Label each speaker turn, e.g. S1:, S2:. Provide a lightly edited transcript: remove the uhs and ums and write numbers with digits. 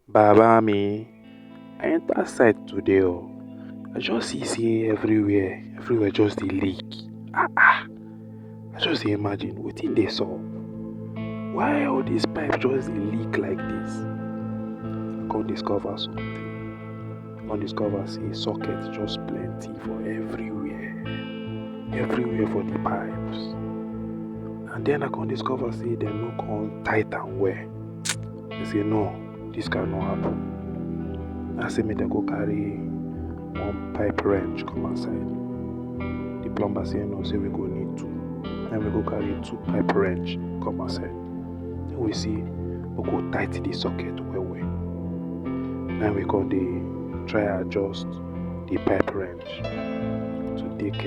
S1: Baba me, I enter site today I just see say everywhere just dey leak. I just dey imagine wetin dey sup. Why all dis pipe just dey leak like dis? I come discover something. I come discover say socket just plenty for everywhere for the pipes. And then I come discover say dem no come tight am well. I say no, dis cannot happen. I say make dem go carry one pipe wrench come outside. The plumber say no, say we go need two. Then we go carry two pipe wrench come outside. Then we see we go tight the socket well. Then we come dey try adjust the pipe wrench to take